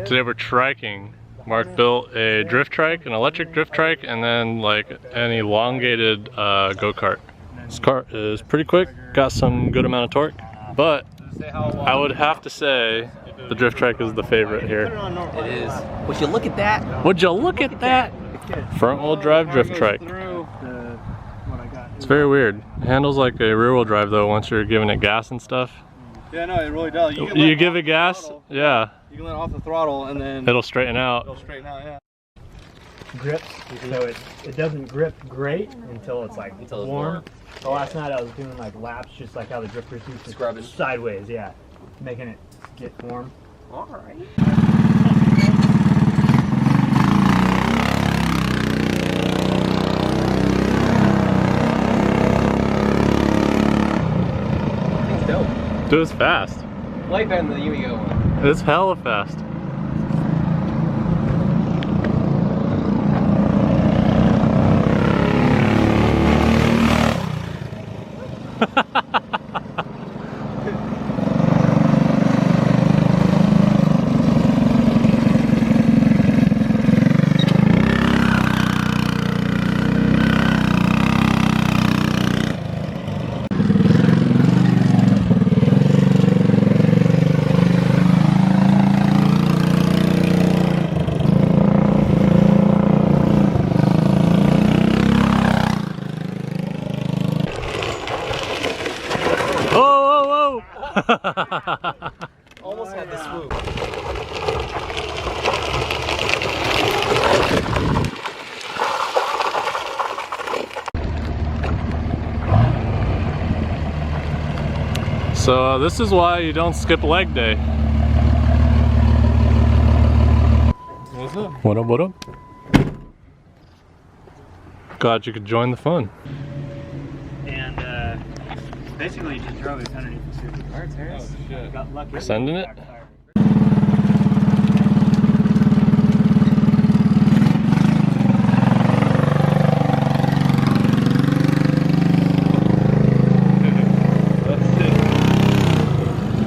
Today we're triking. Mark built a drift trike, an electric drift trike, and then like an elongated go-kart. This car is pretty quick, got some good amount of torque, but I would have to say the drift trike is the favorite here. It is. Would you look at that? Would you look at that? Front wheel drive drift trike. It's very weird. It handles like a rear wheel drive though once you're giving it gas and stuff. Yeah, no, it really does. You give it gas, yeah. You can let it off the throttle and then it'll straighten out. It'll straighten out, yeah. Grips, so it doesn't grip great until it's like warm. So last night I was doing like laps, just like how the drifters used to scrub it sideways, yeah, making it get warm. All right. Dude, it's fast. Way better than the Yumigo one. It's hella fast. Almost had the swoop. So this is why you don't skip leg day. What's up? What up, what up? Glad you could join the fun. And basically just drove it underneath the super parts. Oh shit. Got lucky. Sending it?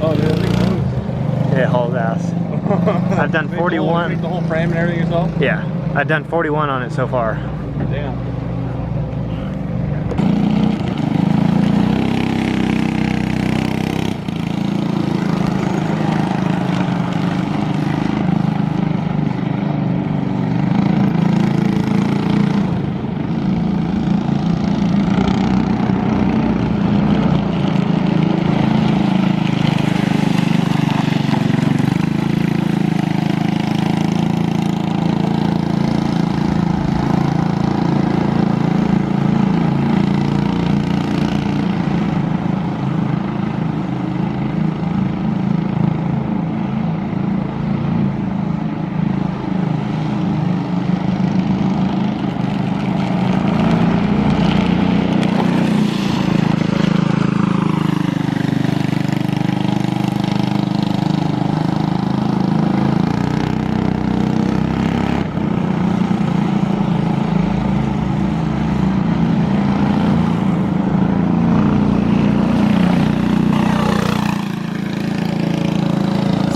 Oh, dude, that thing moves. Yeah, hauls ass. I've done 41. Make the whole frame and everything yourself? Yeah, I've done 41 on it so far. Damn.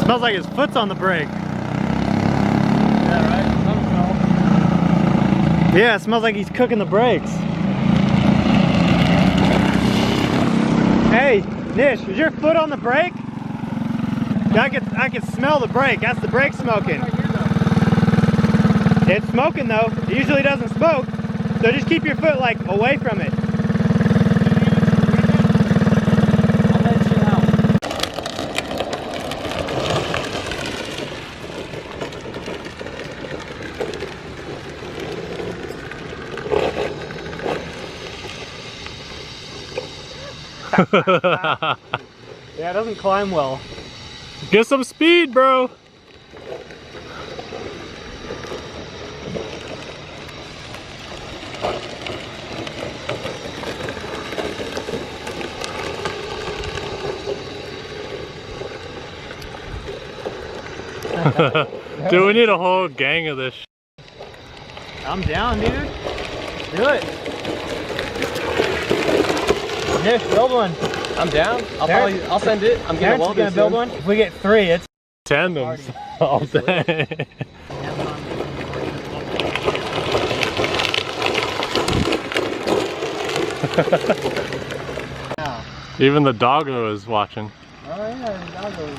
Smells like his foot's on the brake. Yeah, right? Some smell. Yeah, it smells like he's cooking the brakes. Hey, Nish, is your foot on the brake? I can smell the brake. That's the brake smoking. It's smoking though. It usually doesn't smoke. So just keep your foot like away from it. I'll let you out. Yeah, it doesn't climb well. Get some speed, bro. Dude, we need a whole gang of this. I'm down, dude. Do it. Nish, build one. I'm down. I'll send it. I'm getting a Terrence is gonna build one. If we get 3, it's Tandems all day. Even the doggo is watching. Oh yeah, the doggo is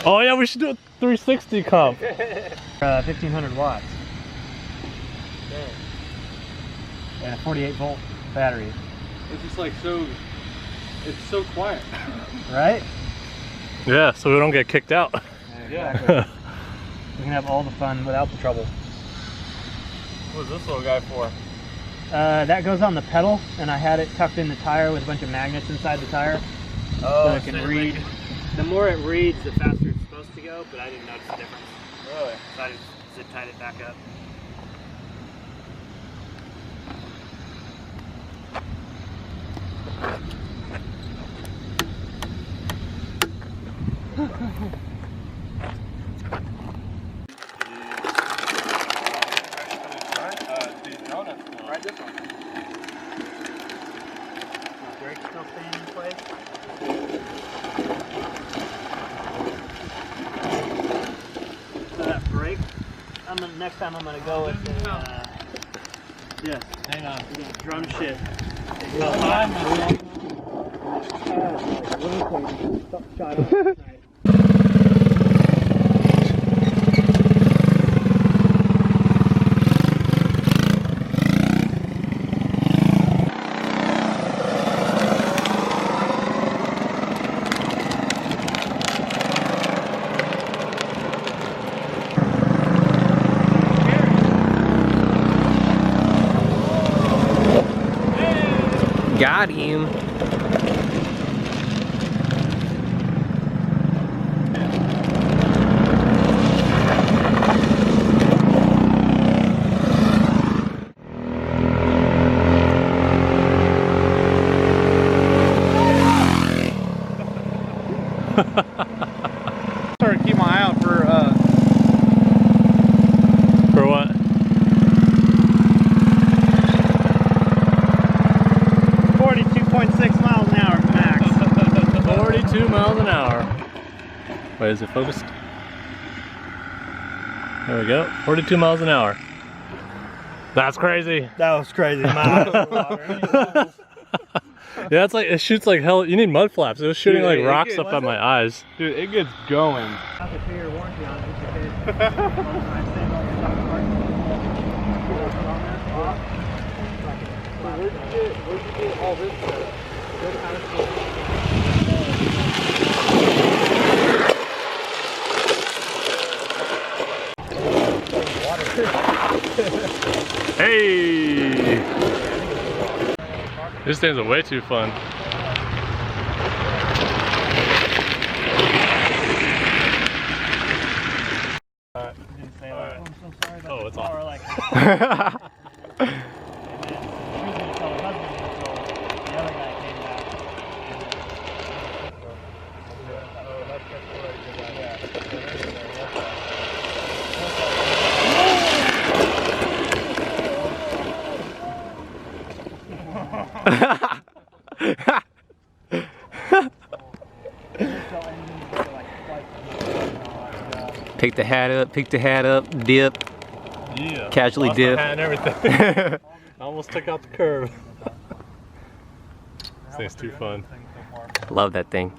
Oh yeah, we should do a 360 comp. 1500 watts. And a 48 volt battery. It's just like so, it's so quiet. Right? Yeah, so we don't get kicked out. Exactly. We can have all the fun without the trouble. What's this little guy for? That goes on the pedal, and I had it tucked in the tire with a bunch of magnets inside the tire. Oh, so it can read. The more it reads, the faster it's supposed to go, but I didn't notice the difference. Really? So I just zip-tied it back up. Right this one. Brake still staying in place. So that brake, next time I'm gonna go with the yes. Hang on. We're gonna drum shift. Got him. Sorry, keep my eye out for what? 42.6 miles an hour max. 42 miles an hour. Wait, is it focused? There we go. 42 miles an hour. That's crazy. That was crazy. Yeah, it's like it shoots like hell. You need mud flaps. It was shooting Dude, like it rocks gets- up at my eyes. dude, it gets going. Have a 2-year warranty on it. Where'd you get all this stuff? Hey! This thing's way too fun. Oh, it's on. Pick the hat up, dip. Yeah. Casually Lost my dip. hat and everything. I almost took out the curb. This thing's too fun. Love that thing.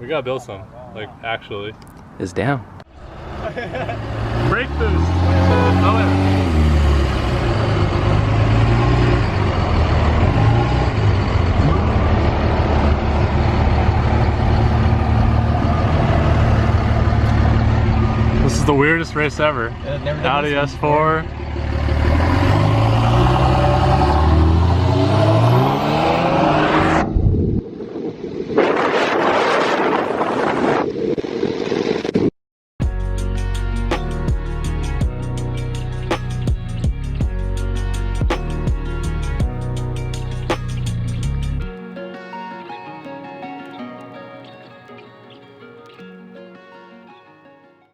We gotta build some, like actually. It's down. Brake boost. Oh, yeah. This is the weirdest race ever. Audi S4.